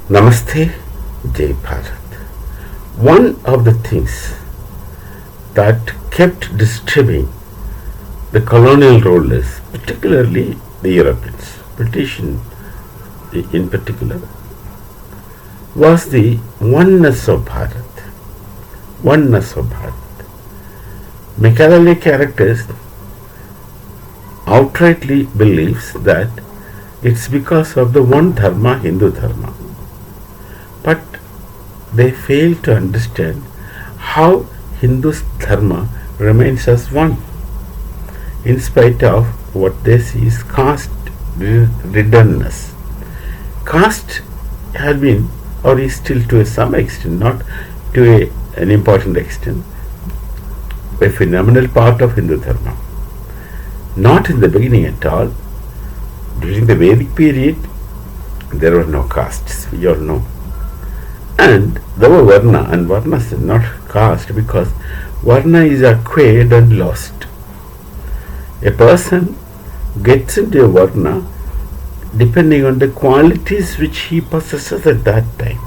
Namaste, Jai Bharat. One of the things that kept disturbing the colonial rulers, particularly the Europeans, British in particular, was the oneness of Bharat. Oneness of Bharat. Machiavelli characters outrightly believes that it's because of the one Dharma, Hindu Dharma. But they fail to understand how Hindu Dharma remains as one, in spite of what they see is caste reddenness. Caste had been, or is still to some extent, not to an important extent, a phenomenal part of Hindu Dharma. Not in the beginning at all. During the Vedic period, there were no castes, we all know. And there were Varna, and Varna is not caste because Varna is acquired and lost. A person gets into a Varna depending on the qualities which he possesses at that time.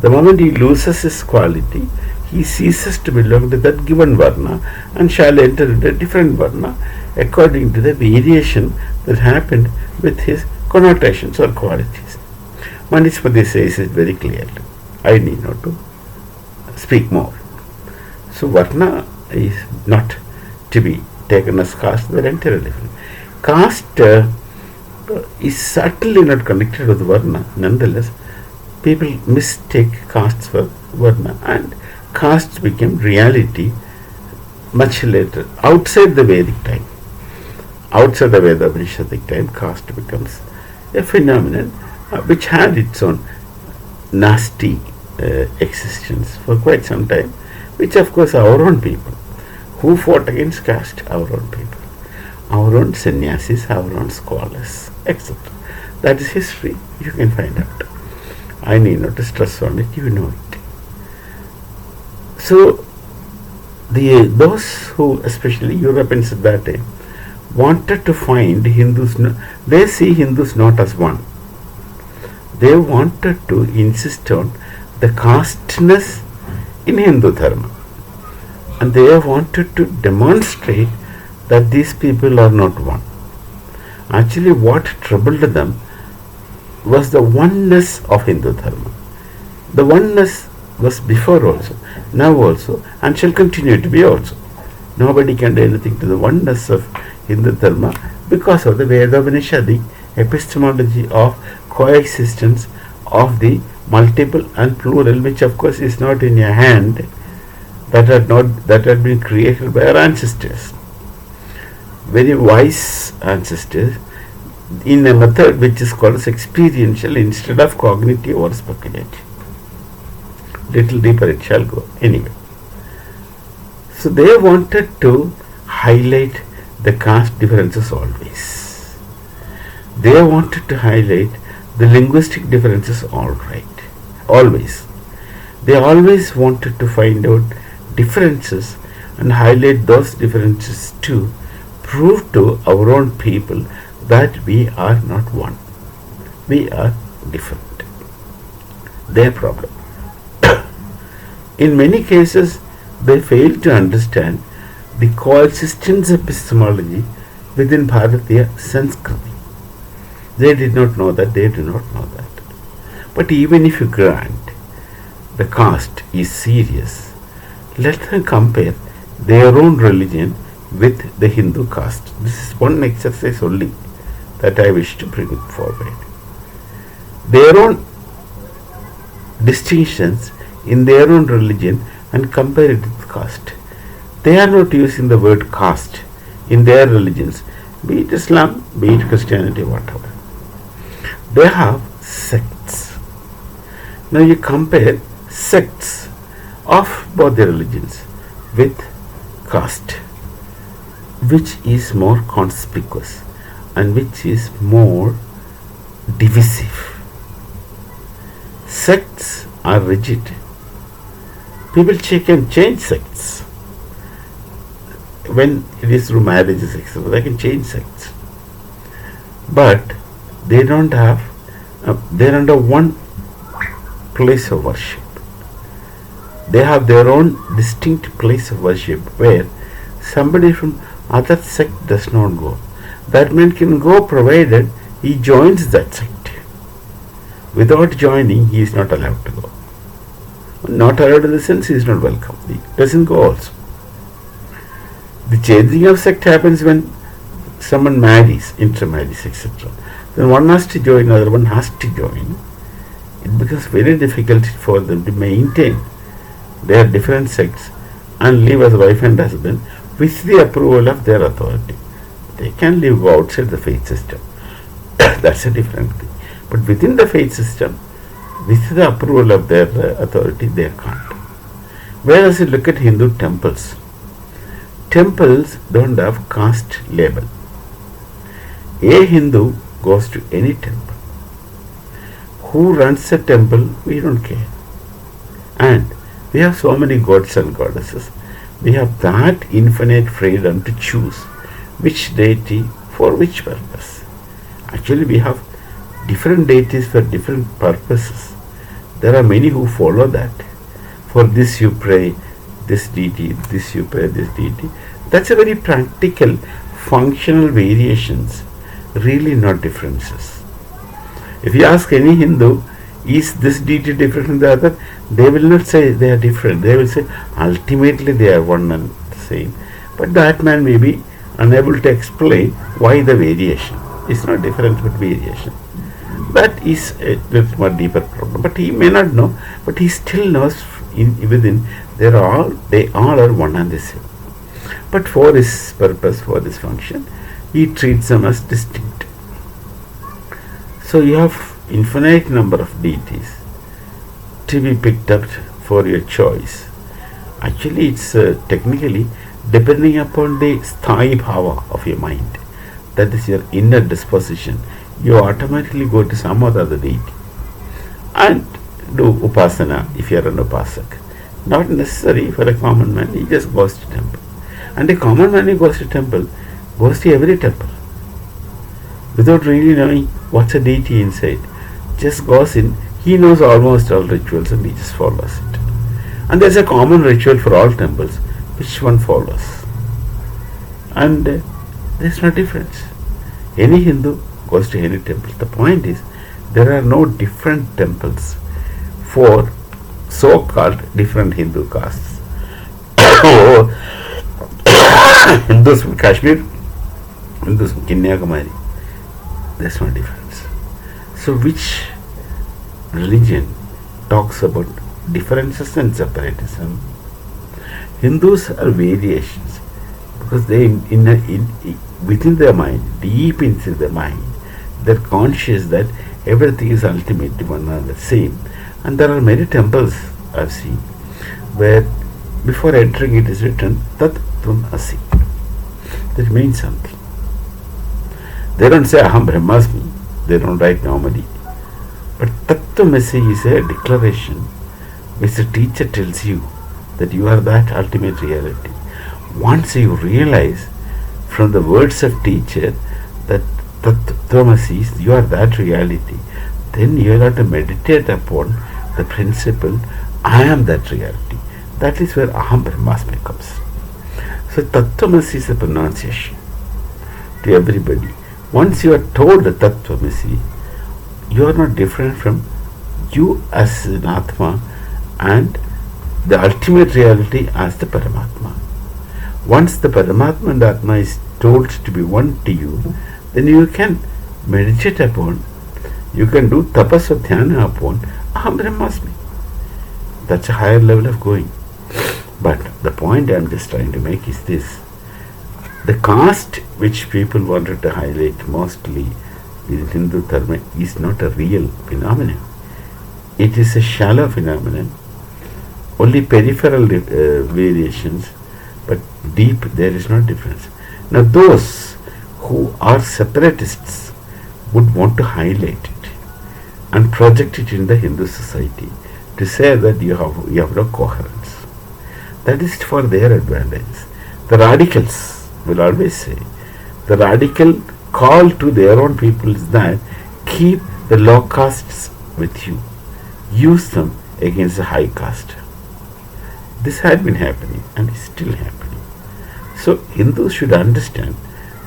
The moment he loses his quality, he ceases to belong to that given Varna and shall enter into a different Varna according to the variation that happened with his connotations or qualities. Manismati says it very clearly. I need not to speak more. So Varna is not to be taken as caste, they are entirely different. Caste is certainly not connected with Varna. Nonetheless, people mistake castes for Varna, and castes became reality much later, outside the Vedic time. Outside the Veda Upanishadic time, caste becomes a phenomenon which had its own nasty existence for quite some time, which of course our own people who fought against caste, our own people, our own sannyasis, our own scholars, etc. That is history, you can find out. I need not to stress on it, you know it. So those who, especially Europeans at that time, wanted to find Hindus, they see Hindus not as one. They wanted to insist on the casteness in Hindu Dharma. And they wanted to demonstrate that these people are not one. Actually, what troubled them was the oneness of Hindu Dharma. The oneness was before also, now also, and shall continue to be also. Nobody can do anything to the oneness of Hindu Dharma because of the Veda Upanishadic epistemology of coexistence of the multiple and plural, which of course is not in your hand, that had been created by our ancestors, very wise ancestors, in a method which is called as experiential instead of cognitive or speculative. Little deeper it shall go. Anyway, so they wanted to highlight the caste differences always. They wanted to highlight the linguistic differences always. They always wanted to find out differences and highlight those differences to prove to our own people that we are not one. We are different. Their problem. In many cases, they fail to understand the coexistence epistemology within Bharatiya Sanskriti. They did not know that, they do not know that. But even if you grant the caste is serious, let them compare their own religion with the Hindu caste. This is one exercise only that I wish to bring forward. Their own distinctions in their own religion and compare it with caste. They are not using the word caste in their religions, be it Islam, be it Christianity, whatever. They have sects. Now you compare sects of both the religions with caste, which is more conspicuous and which is more divisive. Sects are rigid. People can change sects. When it is through marriages, etc., they can change sects. But they don't have They're under one place of worship. They have their own distinct place of worship where somebody from other sect does not go. That man can go provided he joins that sect. Without joining, he is not allowed to go. Not allowed in the sense he is not welcome. He doesn't go also. The changing of sect happens when someone marries, intermarries, etc. Then one has to join, another one has to join. It becomes very difficult for them to maintain their different sects and live as wife and husband with the approval of their authority. They can live outside the faith system. That's a different thing. But within the faith system, with the approval of their authority, they can't. Whereas you look at Hindu temples, temples don't have caste label. A Hindu goes to any temple. Who runs the temple, we don't care. And we have so many gods and goddesses. We have that infinite freedom to choose which deity for which purpose. Actually, we have different deities for different purposes. There are many who follow that. For this you pray this deity, this you pray this deity. That's a very practical, functional variations, really not differences. If you ask any Hindu, is this deity different from the other? They will not say they are different. They will say ultimately they are one and the same. But that man may be unable to explain why the variation. It's not different but variation. That is a little more deeper problem. But he may not know, but he still knows within they all are one and the same. But for his purpose, for this function, he treats them as distinct. So you have infinite number of deities to be picked up for your choice. Actually, it's technically depending upon the sthayi bhava of your mind. That is your inner disposition. You automatically go to some other deity and do upasana if you are an upasak. Not necessary for a common man, he just goes to temple. And a common man who goes to temple goes to every temple without really knowing what's a deity inside. Just goes in, he knows almost all rituals and he just follows it. And there's a common ritual for all temples, which one follows. And there's no difference. Any Hindu goes to any temple. The point is, there are no different temples for so-called different Hindu castes. Hindus from Kashmir, Hindus from Kanyakumari. There's no difference. So which religion talks about differences and separatism? Hindus are variations because they within their mind, deep inside their mind, they're conscious that everything is ultimately one and the same. And there are many temples I've seen where before entering it is written Tat Tvam Asi. That means something. They don't say Aham Brahmasmi. They don't write normally. But Tattvamasi is a declaration which the teacher tells you that you are that ultimate reality. Once you realize from the words of teacher that Tattvamasi, you are that reality, then you will have to meditate upon the principle, I am that reality. That is where Aham Brahmasmi comes. So Tattvamasi is a pronunciation to everybody. Once you are told Tattvamasi, you are not different from you as an Atma and the ultimate reality as the Paramatma. Once the Paramatma and Atma is told to be one to you, then you can meditate upon, you can do tapas or dhyana upon Aham Brahmasmi. That's a higher level of going. But the point I am just trying to make is this. The caste which people wanted to highlight mostly in Hindu Dharma is not a real phenomenon. It is a shallow phenomenon. Only peripheral variations, but deep there is no difference. Now those who are separatists would want to highlight it and project it in the Hindu society to say that you have no coherence. That is for their advantage. The radicals will always say, the radical call to their own people is that keep the low castes with you. Use them against the high caste. This had been happening and is still happening. So Hindus should understand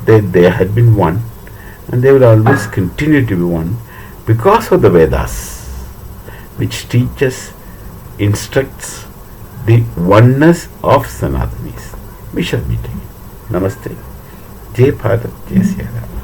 that they had been one and they will always continue to be one because of the Vedas, which teaches, instructs the oneness of Sanatanis. We shall meet again. Namaste. Jai Bharat, Jai Sri Ram.